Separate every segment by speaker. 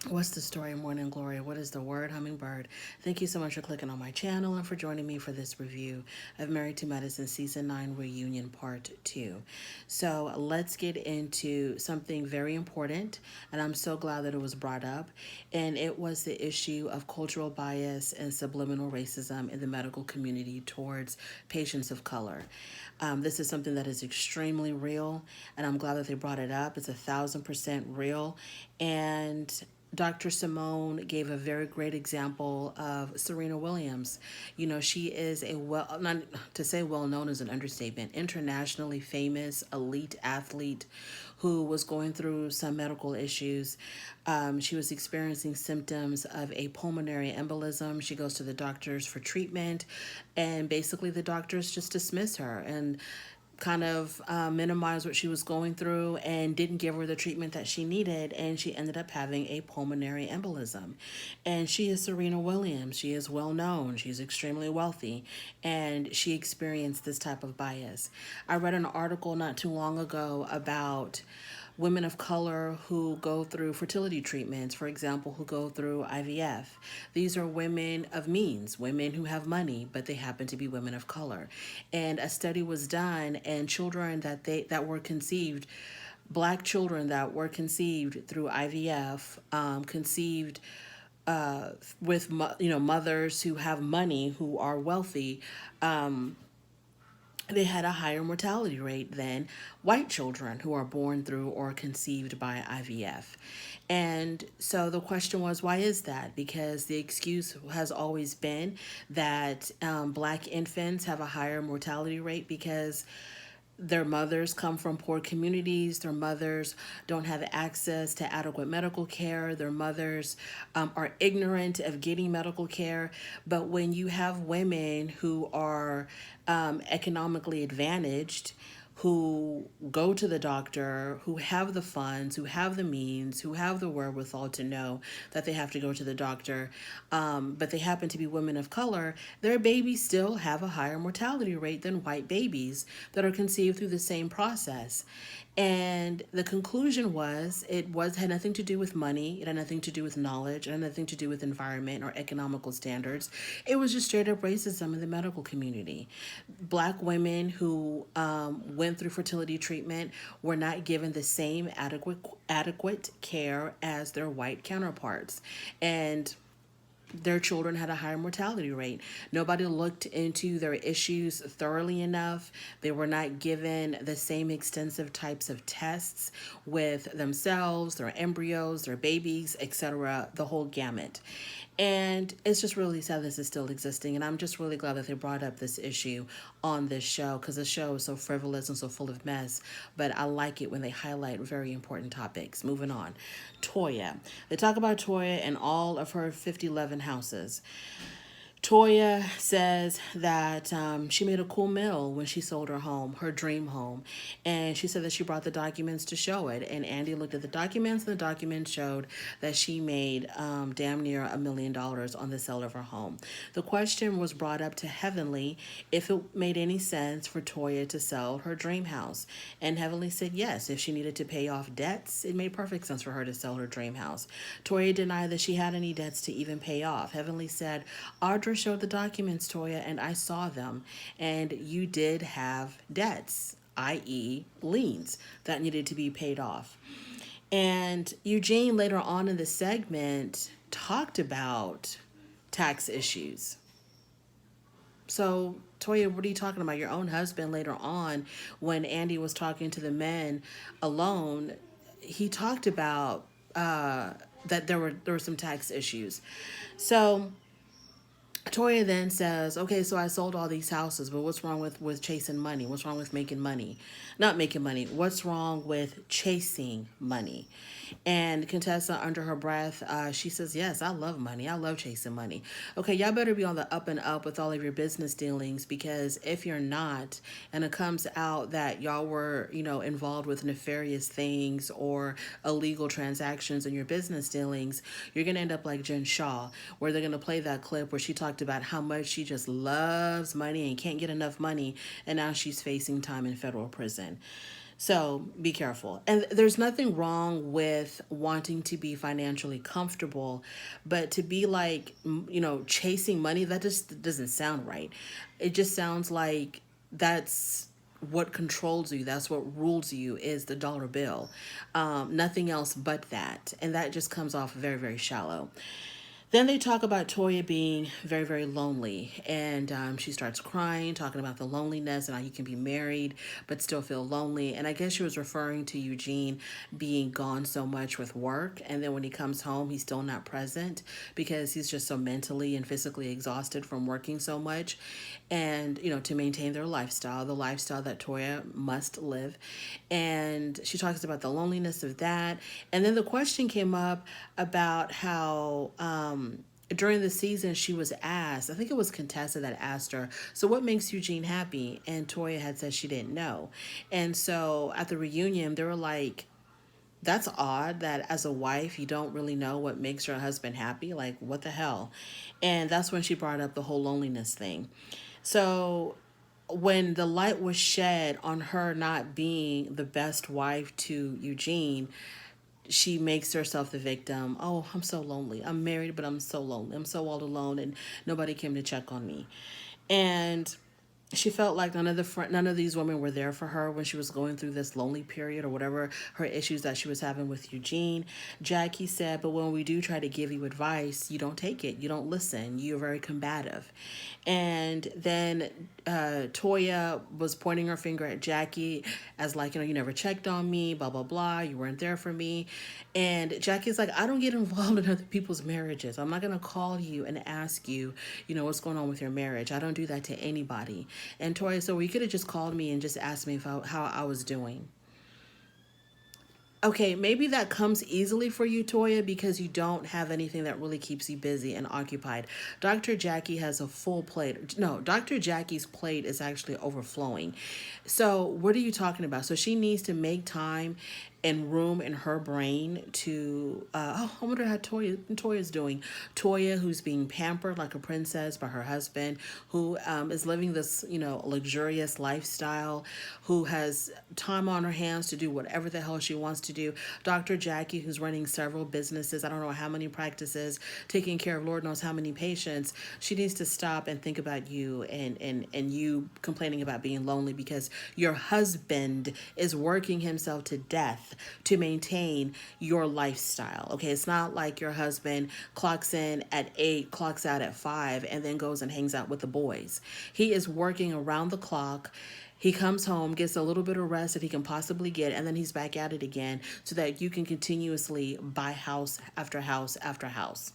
Speaker 1: What's the story, Morning Glory? What is the word, Hummingbird? Thank you so much for clicking on my channel and for joining me for this review of Married to Medicine Season 9 Reunion Part 2. So let's get into something very important, and I'm so glad that it was brought up, and it was the issue of cultural bias and subliminal racism in the medical community towards patients of color. This is something that is extremely real, and I'm glad that they brought it up. It's 1,000% real, and Dr. Simone gave a very great example of Serena Williams. You know, she is a not to say well known is an understatement, internationally famous elite athlete who was going through some medical issues. She was experiencing symptoms of a pulmonary embolism. She goes to the doctors for treatment, and basically the doctors just dismiss her and kind of minimize what she was going through and didn't give her the treatment that she needed, and she ended up having a pulmonary embolism. And she is Serena Williams. She is well known. She's extremely wealthy, and she experienced this type of bias. I read an article not too long ago about women of color who go through fertility treatments, for example, who go through IVF. These are women of means, women who have money, but they happen to be women of color. And a study was done, and children that were conceived, black children that were conceived through IVF, conceived with mothers who have money, who are wealthy, they had a higher mortality rate than white children who are born through or conceived by IVF. And so the question was, why is that? Because the excuse has always been that black infants have a higher mortality rate because their mothers come from poor communities. Their mothers don't have access to adequate medical care. Their mothers are ignorant of getting medical care. But when you have women who are economically advantaged, who go to the doctor, who have the funds, who have the means, who have the wherewithal to know that they have to go to the doctor, but they happen to be women of color, their babies still have a higher mortality rate than white babies that are conceived through the same process. And the conclusion was had nothing to do with money, it had nothing to do with knowledge, it had nothing to do with environment or economical standards. It was just straight up racism in the medical community. Black women who went through fertility treatment were not given the same adequate care as their white counterparts. And their children had a higher mortality rate. Nobody looked into their issues thoroughly enough. They were not given the same extensive types of tests with themselves, their embryos, their babies, etc., the whole gamut. And it's just really sad this is still existing. And I'm just really glad that they brought up this issue on this show, because the show is so frivolous and so full of mess. But I like it when they highlight very important topics. Moving on. Toya. They talk about Toya and all of her 5011 houses. Toya says that she made a cool meal when she sold her home, her dream home. And she said that she brought the documents to show it. And Andy looked at the documents, and the documents showed that she made damn near $1 million on the sale of her home. The question was brought up to Heavenly if it made any sense for Toya to sell her dream house. And Heavenly said yes. If she needed to pay off debts, it made perfect sense for her to sell her dream house. Toya denied that she had any debts to even pay off. Heavenly said, Audra showed the documents, Toya, and I saw them, and you did have debts, i.e., liens that needed to be paid off. And Eugene later on in the segment talked about tax issues. So, Toya, what are you talking about? Your own husband later on, when Andy was talking to the men alone, he talked about that there were some tax issues. So Toya then says, okay, so I sold all these houses, but what's wrong with chasing money? What's wrong with making money? Not making money. What's wrong with chasing money? And Contessa, under her breath, she says, yes, I love money. I love chasing money. Okay, y'all better be on the up and up with all of your business dealings, because if you're not, and it comes out that y'all were, involved with nefarious things or illegal transactions in your business dealings, you're going to end up like Jen Shaw, where they're going to play that clip where she talked about how much she just loves money and can't get enough money, and now she's facing time in federal prison. So be careful. And there's nothing wrong with wanting to be financially comfortable, but to be like, chasing money, that just doesn't sound right. It just sounds like that's what controls you. That's what rules you is the dollar bill. Nothing else but that. And that just comes off very, very shallow. Then they talk about Toya being very, very lonely. And she starts crying, talking about the loneliness and how you can be married but still feel lonely. And I guess she was referring to Eugene being gone so much with work. And then when he comes home, he's still not present because he's just so mentally and physically exhausted from working so much. And, to maintain their lifestyle, the lifestyle that Toya must live. And she talks about the loneliness of that. And then the question came up about how during the season she was asked, I think it was Contessa that asked her, so what makes Eugene happy? And Toya had said she didn't know. And so at the reunion, they were like, that's odd that as a wife you don't really know what makes your husband happy. Like, what the hell? And that's when she brought up the whole loneliness thing. So when the light was shed on her not being the best wife to Eugene, she makes herself the victim. Oh, I'm so lonely. I'm married, but I'm so lonely. I'm so all alone, and nobody came to check on me. And she felt like none of these women were there for her when she was going through this lonely period or whatever her issues that she was having with Eugene. Jackie said, but when we do try to give you advice, you don't take it. You don't listen. You're very combative. And then Toya was pointing her finger at Jackie as like, you never checked on me, blah, blah, blah. You weren't there for me. And Jackie's like, I don't get involved in other people's marriages. I'm not going to call you and ask you, what's going on with your marriage. I don't do that to anybody. And Toya said, well, you could have just called me and just asked me how I was doing. Okay, maybe that comes easily for you, Toya, because you don't have anything that really keeps you busy and occupied. Dr. Jackie has a full plate. No, Dr. Jackie's plate is actually overflowing. So, what are you talking about? So, she needs to make time and room in her brain to I wonder how Toya's doing. Toya, who's being pampered like a princess by her husband, who is living this luxurious lifestyle, who has time on her hands to do whatever the hell she wants to do. Dr. Jackie, who's running several businesses, I don't know how many practices, taking care of Lord knows how many patients. She needs to stop and think about you and you complaining about being lonely because your husband is working himself to death to maintain your lifestyle. Okay, it's not like your husband clocks in at 8, clocks out at 5, and then goes and hangs out with the boys. He is working around the clock. He comes home, gets a little bit of rest that he can possibly get, and then he's back at it again so that you can continuously buy house after house after house.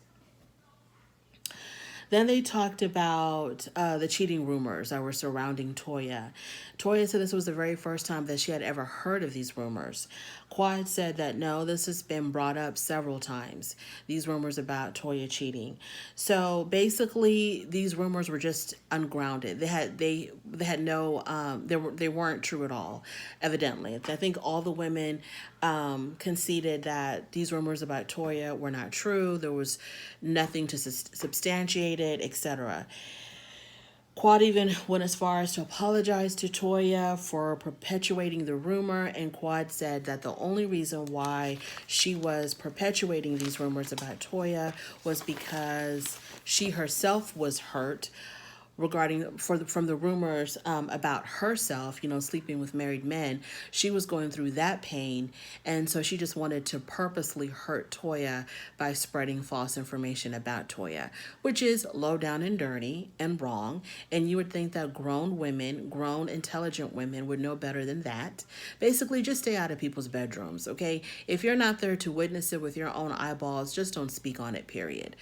Speaker 1: Then they talked about the cheating rumors that were surrounding Toya. Toya said this was the very first time that she had ever heard of these rumors. Quad said that no, this has been brought up several times, these rumors about Toya cheating. So basically, these rumors were just ungrounded. They had no they weren't true at all. Evidently, I think all the women conceded that these rumors about Toya were not true. There was nothing to substantiate it, etc. Quad even went as far as to apologize to Toya for perpetuating the rumor, and Quad said that the only reason why she was perpetuating these rumors about Toya was because she herself was hurt regarding from the rumors about herself, sleeping with married men. She was going through that pain, and so she just wanted to purposely hurt Toya by spreading false information about Toya, which is low down and dirty and wrong. And you would think that grown women, grown intelligent women, would know better than that. Basically, just stay out of people's bedrooms, okay? If you're not there to witness it with your own eyeballs, just don't speak on it, period.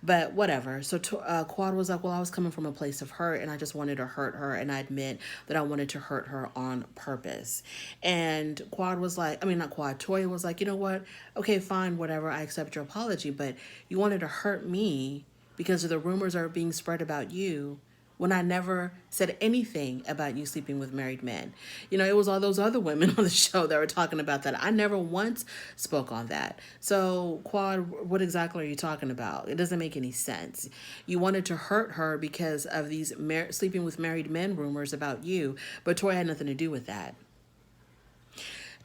Speaker 1: But whatever. So Quad was like, well, I was coming from a place of hurt and I just wanted to hurt her, and I admit that I wanted to hurt her on purpose. And Quad was like, I mean, not Quad, Toya was like, you know what? Okay, fine, whatever. I accept your apology, but you wanted to hurt me because of the rumors are being spread about you when I never said anything about you sleeping with married men. It was all those other women on the show that were talking about that. I never once spoke on that. So, Quad, what exactly are you talking about? It doesn't make any sense. You wanted to hurt her because of these sleeping with married men rumors about you, but Toya had nothing to do with that.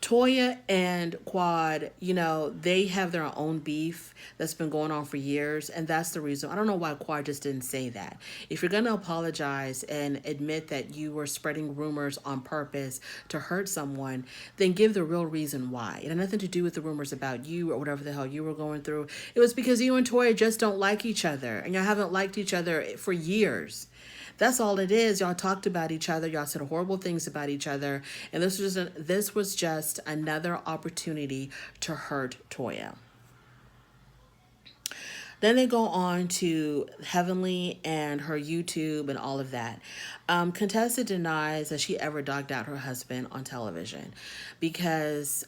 Speaker 1: Toya and Quad, they have their own beef that's been going on for years, and that's the reason. I don't know why Quad just didn't say that. If you're going to apologize and admit that you were spreading rumors on purpose to hurt someone, then give the real reason why. It had nothing to do with the rumors about you or whatever the hell you were going through. It was because you and Toya just don't like each other, and you haven't liked each other for years. That's all it is. Y'all talked about each other. Y'all said horrible things about each other, and this was just another opportunity to hurt Toya. Then they go on to Heavenly and her YouTube and all of that. Contessa denies that she ever dogged out her husband on television because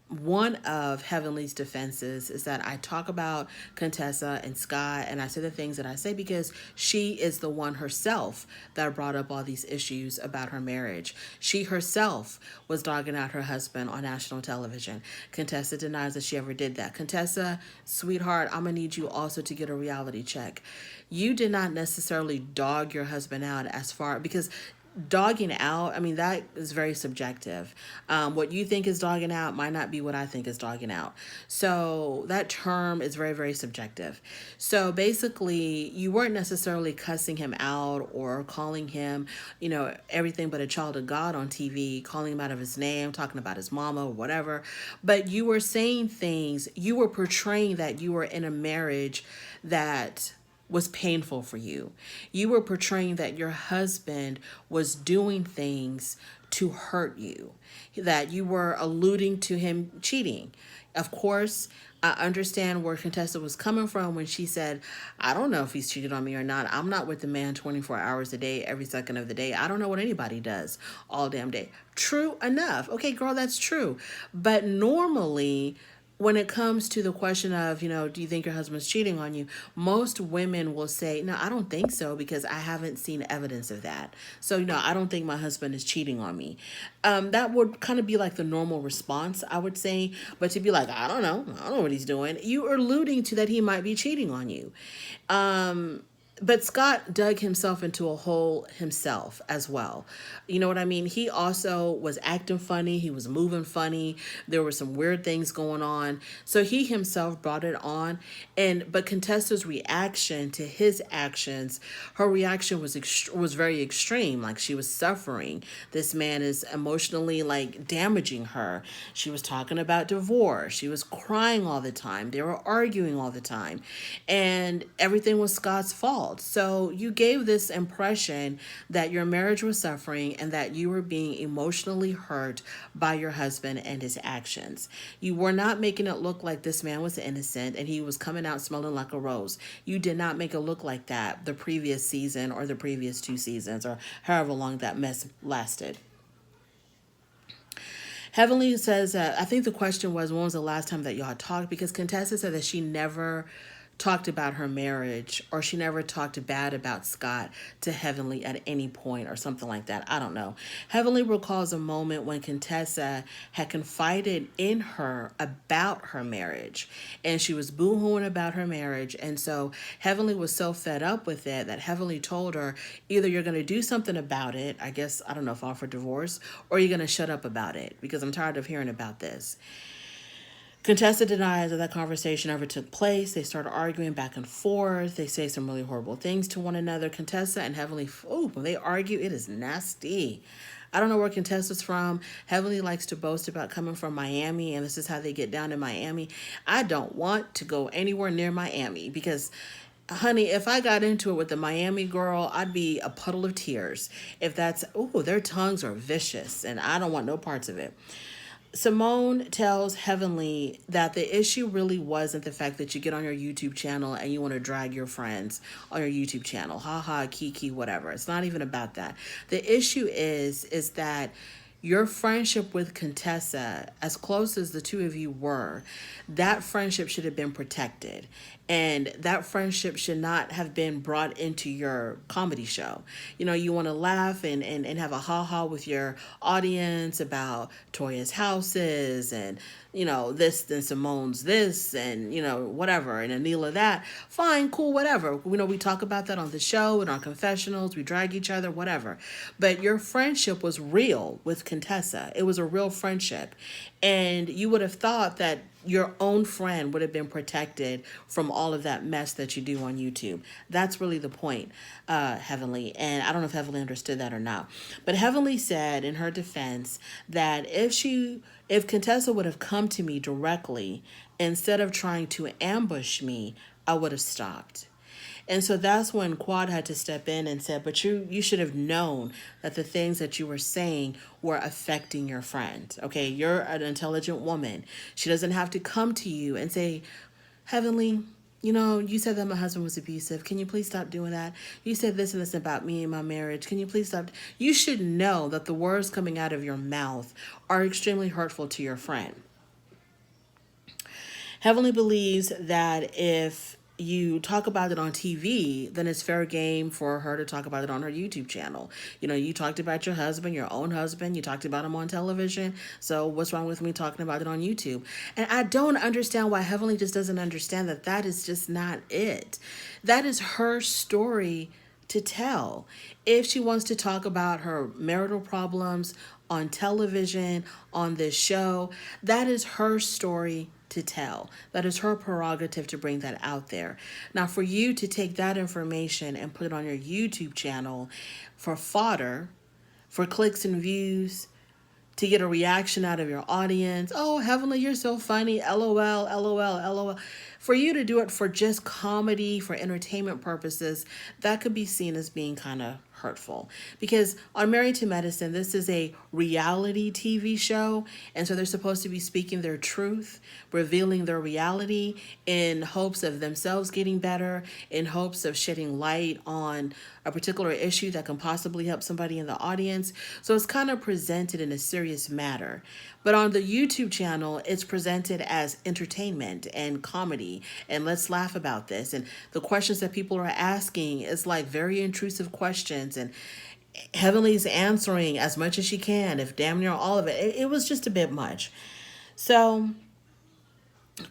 Speaker 1: one of Heavenly's defenses is that I talk about Contessa and Scott, and I say the things that I say because she is the one herself that brought up all these issues about her marriage. She herself was dogging out her husband on national television. Contessa denies that she ever did that. Contessa, sweetheart, I'm going to need you also to get a reality check. You did not necessarily dog your husband out as far, because dogging out, I mean, that is very subjective. What you think is dogging out might not be what I think is dogging out. So that term is very, very subjective. So basically, you weren't necessarily cussing him out or calling him, everything but a child of God on TV, calling him out of his name, talking about his mama or whatever. But you were saying things, you were portraying that you were in a marriage that was painful for you. You were portraying that your husband was doing things to hurt you, that you were alluding to him cheating. Of course, I understand where Contessa was coming from when she said, I don't know if he's cheated on me or not. I'm not with the man 24 hours a day, every second of the day. I don't know what anybody does all damn day. True enough. Okay, girl, that's true. But normally, when it comes to the question of, do you think your husband's cheating on you? Most women will say, no, I don't think so because I haven't seen evidence of that. So, I don't think my husband is cheating on me. That would kind of be like the normal response, I would say. But to be like, I don't know what he's doing. You are alluding to that he might be cheating on you. But Scott dug himself into a hole himself as well. You know what I mean? He also was acting funny. He was moving funny. There were some weird things going on. So he himself brought it on. But Contessa's reaction to his actions, her reaction was very extreme. Like, she was suffering. This man is emotionally damaging her. She was talking about divorce. She was crying all the time. They were arguing all the time. And everything was Scott's fault. So you gave this impression that your marriage was suffering and that you were being emotionally hurt by your husband and his actions. You were not making it look like this man was innocent and he was coming out smelling like a rose. You did not make it look like that the previous season or the previous 2 seasons or however long that mess lasted. Heavenly says that, I think the question was, when was the last time that y'all talked? Because Contessa said that she never talked about her marriage, or she never talked bad about Scott to Heavenly at any point or something like that. I don't know. Heavenly recalls a moment when Contessa had confided in her about her marriage, and she was boo-hooing about her marriage. And so Heavenly was so fed up with it that Heavenly told her, either you're going to do something about it, I guess, I don't know, file for divorce, or you're going to shut up about it because I'm tired of hearing about this. Contessa denies that conversation ever took place. They start arguing back and forth. They say some really horrible things to one another. Contessa and Heavenly, when they argue, it is nasty. I don't know where Contessa's from. Heavenly likes to boast about coming from Miami, and this is how they get down in Miami. I don't want to go anywhere near Miami because, honey, if I got into it with the Miami girl, I'd be a puddle of tears. If that's, their tongues are vicious, and I don't want no parts of it. Simone tells Heavenly that the issue really wasn't the fact that you get on your YouTube channel and you want to drag your friends on your YouTube channel. Ha ha, kiki, whatever. It's not even about that. The issue is that your friendship with Contessa, as close as the two of you were, that friendship should have been protected. And that friendship should not have been brought into your comedy show. You want to laugh and have a ha-ha with your audience about Toya's houses and this and Simone's this and, whatever, and Anila that. Fine, cool, whatever. We talk about that on the show, in our confessionals, we drag each other, whatever. But your friendship was real with Contessa. It was a real friendship. And you would have thought that your own friend would have been protected from all of that mess that you do on YouTube. That's really the point, Heavenly. And I don't know if Heavenly understood that or not. But Heavenly said in her defense that if Contessa would have come to me directly instead of trying to ambush me, I would have stopped. And so that's when Quad had to step in and said, but you should have known that the things that you were saying were affecting your friend. Okay, you're an intelligent woman. She doesn't have to come to you and say, Heavenly, you said that my husband was abusive. Can you please stop doing that? You said this and this about me and my marriage. Can you please stop? You should know that the words coming out of your mouth are extremely hurtful to your friend. Heavenly believes that if you talk about it on TV, then it's fair game for her to talk about it on her YouTube channel. You talked about your husband, your own husband, you talked about him on television. So what's wrong with me talking about it on YouTube? And I don't understand why Heavenly just doesn't understand that that is just not it. That is her story to tell. If she wants to talk about her marital problems on television, on this show, that is her story to tell. That is her prerogative to bring that out there. Now, for you to take that information and put it on your YouTube channel for fodder, for clicks and views, to get a reaction out of your audience. Oh, Heavenly, you're so funny. LOL, LOL, LOL. For you to do it for just comedy, for entertainment purposes, that could be seen as being kind of hurtful. Because on Married to Medicine, this is a reality TV show. And so they're supposed to be speaking their truth, revealing their reality in hopes of themselves getting better, in hopes of shedding light on a particular issue that can possibly help somebody in the audience. So it's kind of presented in a serious matter. But on the YouTube channel, it's presented as entertainment and comedy. And let's laugh about this. And the questions that people are asking is like very intrusive questions. And Heavenly's answering as much as she can, if damn near all of it. It was just a bit much. So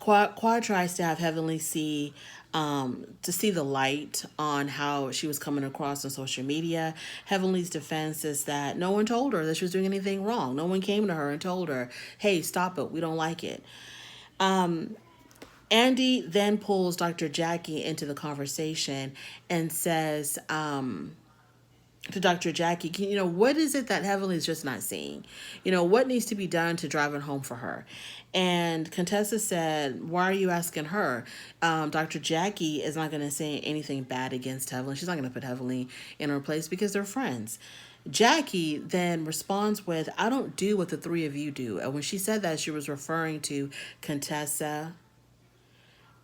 Speaker 1: Quad tries to have Heavenly to see the light on how she was coming across on social media. Heavenly's defense is that no one told her that she was doing anything wrong. No one came to her and told her, hey, stop it. We don't like it. Andy then pulls Dr. Jackie into the conversation and says, to Dr. Jackie, what is it that Heavenly is just not seeing? What needs to be done to drive it home for her? And Contessa said, why are you asking her? Dr. Jackie is not going to say anything bad against Heavenly. She's not going to put Heavenly in her place because they're friends. Jackie then responds with, I don't do what the three of you do. And when she said that, she was referring to Contessa,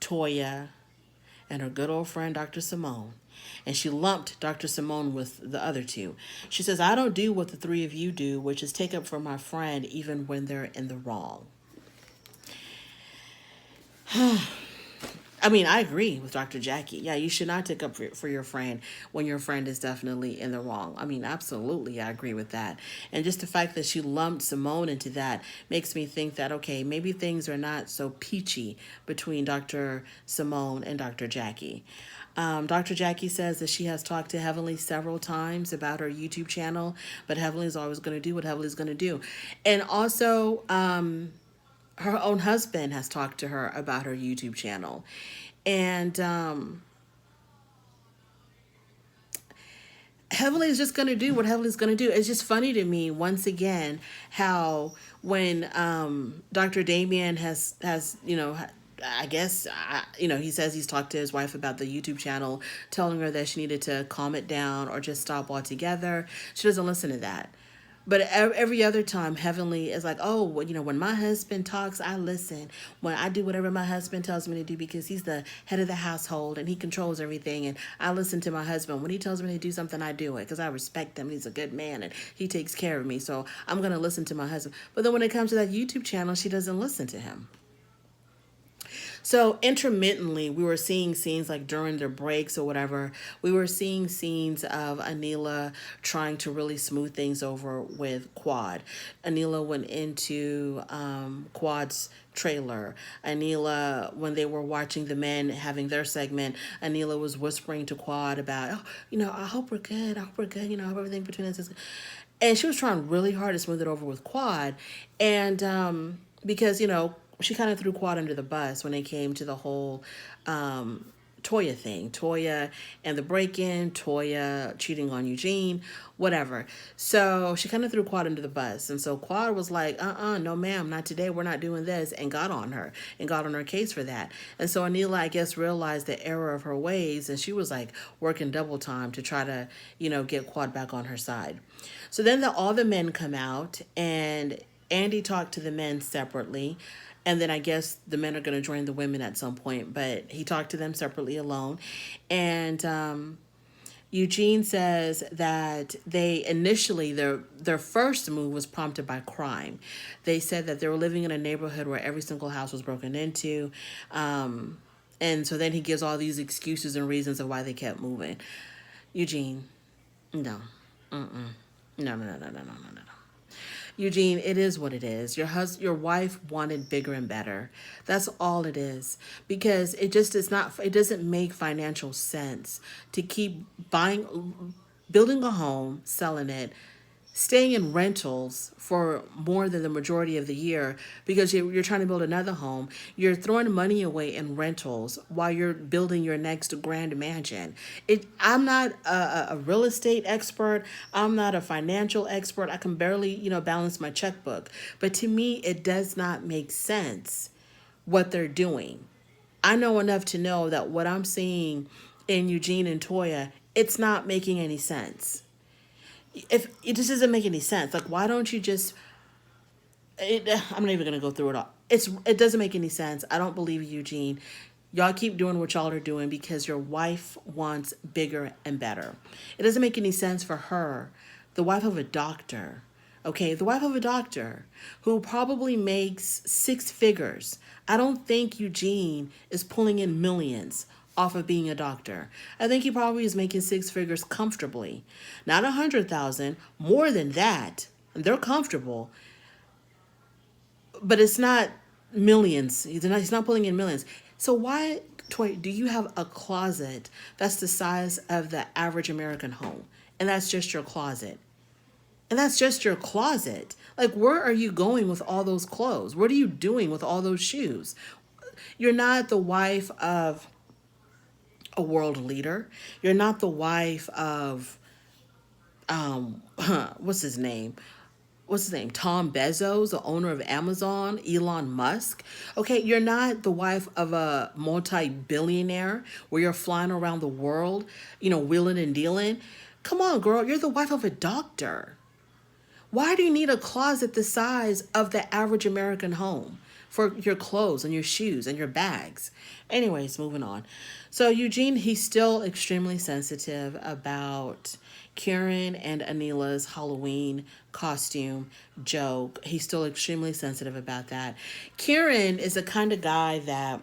Speaker 1: Toya, and her good old friend, Dr. Simone. And she lumped Dr. Simone with the other two. She says, I don't do what the three of you do, which is take up for my friend even when they're in the wrong. I mean, I agree with Dr. Jackie. Yeah, you should not take up for your friend when your friend is definitely in the wrong. I mean, absolutely, I agree with that. And just the fact that she lumped Simone into that makes me think that, okay, maybe things are not so peachy between Dr. Simone and Dr. Jackie. Dr. Jackie says that she has talked to Heavenly several times about her YouTube channel, but Heavenly's always going to do what Heavenly's going to do. And also, her own husband has talked to her about her YouTube channel. And Heavenly is just going to do what Heavenly's going to do. It's just funny to me, once again, how when Dr. Damien has I guess, he says he's talked to his wife about the YouTube channel, telling her that she needed to calm it down or just stop altogether. She doesn't listen to that. But every other time, Heavenly is like, oh, well, when my husband talks, I listen. When I do whatever my husband tells me to do, because he's the head of the household and he controls everything. And I listen to my husband. When he tells me to do something, I do it because I respect him. He's a good man and he takes care of me. So I'm going to listen to my husband. But then when it comes to that YouTube channel, she doesn't listen to him. So intermittently, we were seeing scenes like during their breaks or whatever, we were seeing scenes of Anila trying to really smooth things over with Quad. Anila went into Quad's trailer. Anila, when they were watching the men having their segment, Anila was whispering to Quad about, oh, I hope we're good. I hope we're good. I hope everything between us is good. And she was trying really hard to smooth it over with Quad. And because, she kind of threw Quad under the bus when it came to the whole Toya thing. Toya and the break-in, Toya cheating on Eugene, whatever. So she kind of threw Quad under the bus. And so Quad was like, no ma'am, not today. We're not doing this. And got on her and got on her case for that. And so Anila, I guess, realized the error of her ways. And she was like working double time to try to, get Quad back on her side. So then all the men come out and Andy talked to the men separately. And then I guess the men are going to join the women at some point, but he talked to them separately alone. And Eugene says that they initially, their first move was prompted by crime. They said that they were living in a neighborhood where every single house was broken into. And so then he gives all these excuses and reasons of why they kept moving. Eugene, no. Mm-mm. No, no, no, no, no, no, no, no. Eugene, it is what it is. Your wife wanted bigger and better. That's all it is. Because it just is not, it doesn't make financial sense to keep building a home, selling it, staying in rentals for more than the majority of the year because you're trying to build another home. You're throwing money away in rentals while you're building your next grand mansion. I'm not a real estate expert. I'm not a financial expert. I can barely, balance my checkbook. But to me, it does not make sense what they're doing. I know enough to know that what I'm seeing in Eugene and Toya, it's not making any sense. If it just doesn't make any sense, like why don't you just? I'm not even gonna go through it all. It doesn't make any sense. I don't believe Eugene. Y'all keep doing what y'all are doing because your wife wants bigger and better. It doesn't make any sense for her, the wife of a doctor. Okay, the wife of a doctor who probably makes six figures. I don't think Eugene is pulling in millions off of being a doctor. I think he probably is making six figures comfortably. Not 100,000, more than that. They're comfortable. But it's not millions. He's not pulling in millions. So why, Toy, do you have a closet that's the size of the average American home? And that's just your closet. And that's just your closet. Like, where are you going with all those clothes? What are you doing with all those shoes? You're not the wife of a world leader. You're not the wife of what's his name? Tom Bezos, the owner of Amazon, Elon Musk. Okay, you're not the wife of a multi-billionaire where you're flying around the world, wheeling and dealing. Come on, girl, you're the wife of a doctor. Why do you need a closet the size of the average American home for your clothes and your shoes and your bags? Anyways, moving on. So Eugene, he's still extremely sensitive about Karen and Anila's Halloween costume joke. He's still extremely sensitive about that. Karen is the kind of guy that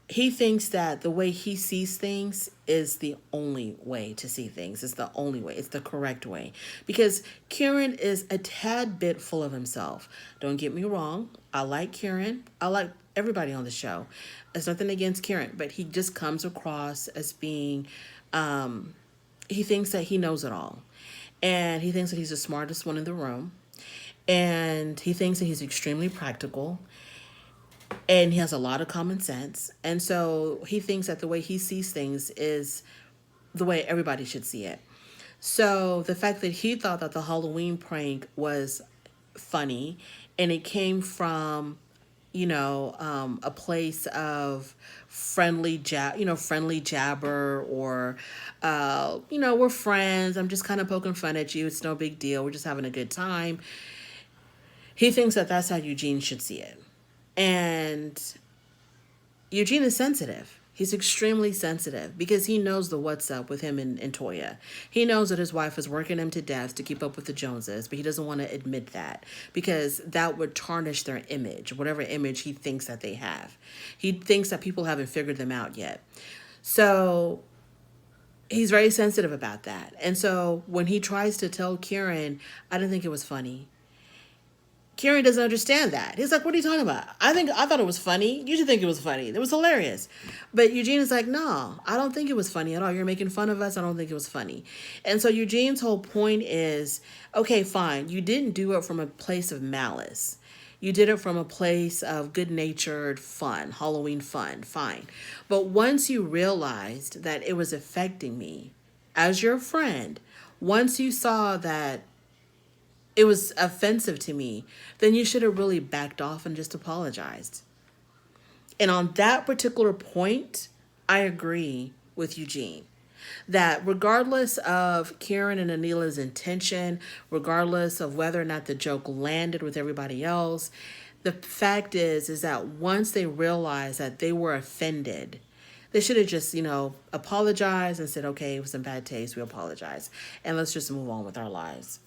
Speaker 1: he thinks that the way he sees things is the only way to see things. It's the only way. It's the correct way. Because Kieran is a tad bit full of himself. Don't get me wrong. I like Kieran. I like everybody on the show. It's nothing against Kieran, but he just comes across as being, he thinks that he knows it all. And he thinks that he's the smartest one in the room. And he thinks that he's extremely practical. And he has a lot of common sense. And so he thinks that the way he sees things is the way everybody should see it. So the fact that he thought that the Halloween prank was funny and it came from, a place of friendly jabber or, we're friends. I'm just kind of poking fun at you. It's no big deal. We're just having a good time. He thinks that that's how Eugene should see it. And Eugene is sensitive. He's extremely sensitive because he knows the what's up with him and Toya. He knows that his wife is working him to death to keep up with the Joneses, but he doesn't want to admit that because that would tarnish their image, whatever image he thinks that they have. He thinks that people haven't figured them out yet. So he's very sensitive about that. And so when he tries to tell Kieran, I don't think it was funny. Kieran doesn't understand that. He's like, "What are you talking about? I thought it was funny. You should think it was funny. It was hilarious." But Eugene is like, "No, I don't think it was funny at all. You're making fun of us. I don't think it was funny." And so Eugene's whole point is, okay, fine. You didn't do it from a place of malice. You did it from a place of good natured fun, Halloween fun, fine. But once you realized that it was affecting me as your friend, once you saw that it was offensive to me, then you should have really backed off and just apologized. And on that particular point, I agree with Eugene that regardless of Karen and Anila's intention, regardless of whether or not the joke landed with everybody else, the fact is that once they realized that they were offended, they should have just, apologized and said, okay, it was in bad taste, we apologize. And let's just move on with our lives.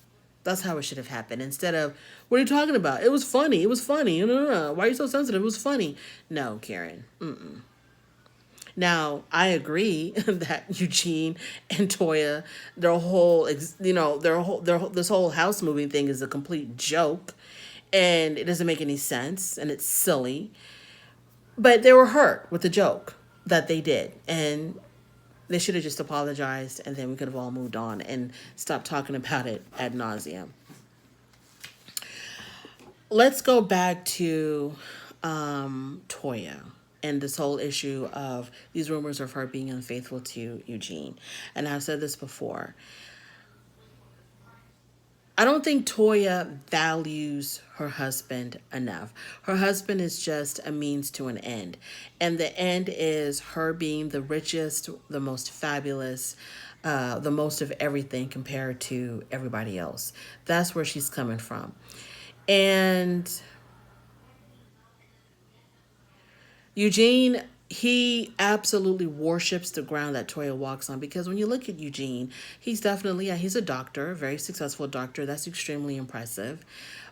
Speaker 1: That's how it should have happened. Instead of, what are you talking about? It was funny. It was funny. No. Why are you so sensitive? It was funny. No, Karen. Now, I agree that Eugene and Toya, this whole house moving thing is a complete joke, and it doesn't make any sense, and it's silly. But they were hurt with the joke that they did, and they should have just apologized, and then we could have all moved on and stopped talking about it ad nauseum. Let's go back to Toya and this whole issue of these rumors of her being unfaithful to Eugene. And I've said this before. I don't think Toya values her husband enough. Her husband is just a means to an end. And the end is her being the richest, the most fabulous, the most of everything compared to everybody else. That's where she's coming from. And Eugene, he absolutely worships the ground that Toya walks on, because when you look at Eugene, he's definitely, he's a doctor, a very successful doctor. That's extremely impressive.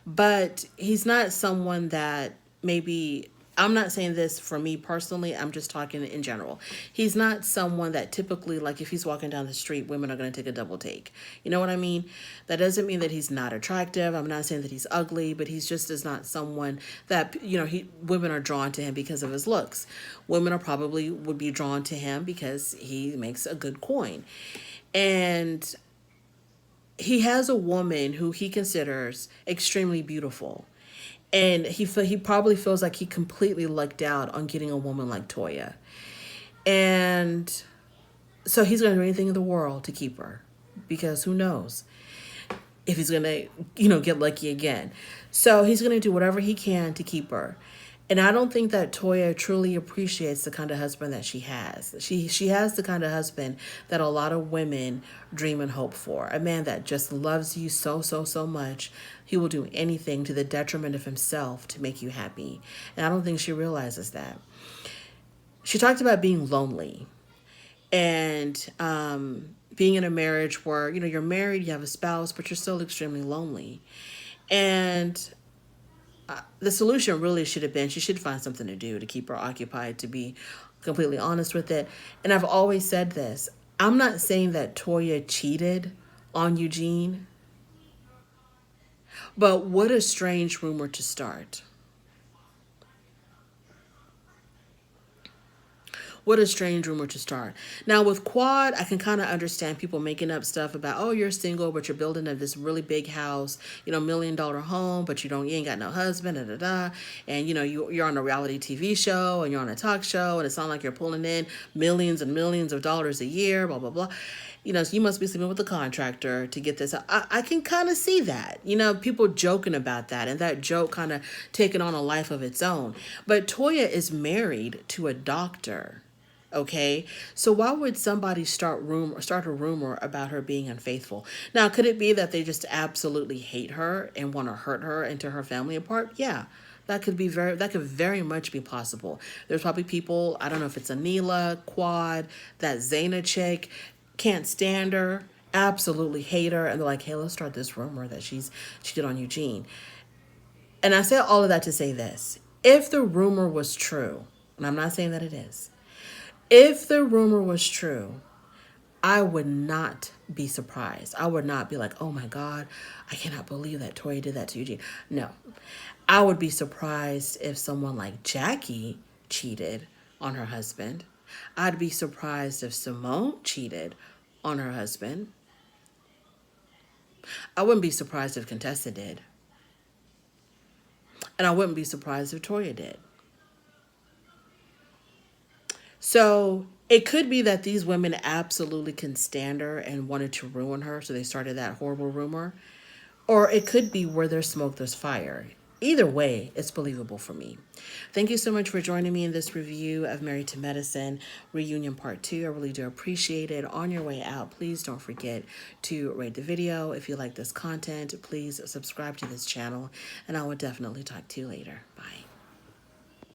Speaker 1: But he's not someone that maybe, I'm not saying this for me personally, I'm just talking in general. He's not someone that typically, like if he's walking down the street, women are going to take a double take. You know what I mean? That doesn't mean that he's not attractive. I'm not saying that he's ugly, but he's just is not someone that, women are drawn to him because of his looks. Women are probably would be drawn to him because he makes a good coin. And he has a woman who he considers extremely beautiful. And he probably feels like he completely lucked out on getting a woman like Toya. And so he's going to do anything in the world to keep her, because who knows if he's going to, get lucky again. So he's going to do whatever he can to keep her. And I don't think that Toya truly appreciates the kind of husband that she has. She has the kind of husband that a lot of women dream and hope for. A man that just loves you so, so, so much. He will do anything to the detriment of himself to make you happy. And I don't think she realizes that. She talked about being lonely and being in a marriage where, you're married, you have a spouse, but you're still extremely lonely. And the solution really should have been she should find something to do to keep her occupied, to be completely honest with it. And I've always said this. I'm not saying that Toya cheated on Eugene, but what a strange rumor to start. What a strange rumor to start. Now with Quad, I can kind of understand people making up stuff about, oh, you're single, but you're building this really big house, $1 million home, but you ain't got no husband, and you're on a reality TV show and you're on a talk show, and it sounds like you're pulling in millions and millions of dollars a year, blah blah blah. So you must be sleeping with a contractor to get this. I can kind of see that. People joking about that, and that joke kind of taking on a life of its own. But Toya is married to a doctor. Okay, so why would somebody start a rumor about her being unfaithful? Now, could it be that they just absolutely hate her and want to hurt her and tear her family apart? Yeah, that could very much be possible. There's probably people, I don't know if it's Anila, Quad, that Zaina chick, can't stand her, absolutely hate her, and they're like, hey, let's start this rumor that she cheated on Eugene. And I say all of that to say this: if the rumor was true, and I'm not saying that it is, if the rumor was true, I would not be surprised. I would not be like, oh my God, I cannot believe that Toya did that to Eugene. No. I would be surprised if someone like Jackie cheated on her husband. I'd be surprised if Simone cheated on her husband. I wouldn't be surprised if Contessa did. And I wouldn't be surprised if Toya did. So it could be that these women absolutely can stand her and wanted to ruin her, so they started that horrible rumor. Or it could be where there's smoke, there's fire. Either way, it's believable for me. Thank you so much for joining me in this review of Married to Medicine Reunion Part 2. I really do appreciate it. On your way out, please don't forget to rate the video. If you like this content, please subscribe to this channel, and I will definitely talk to you later. Bye.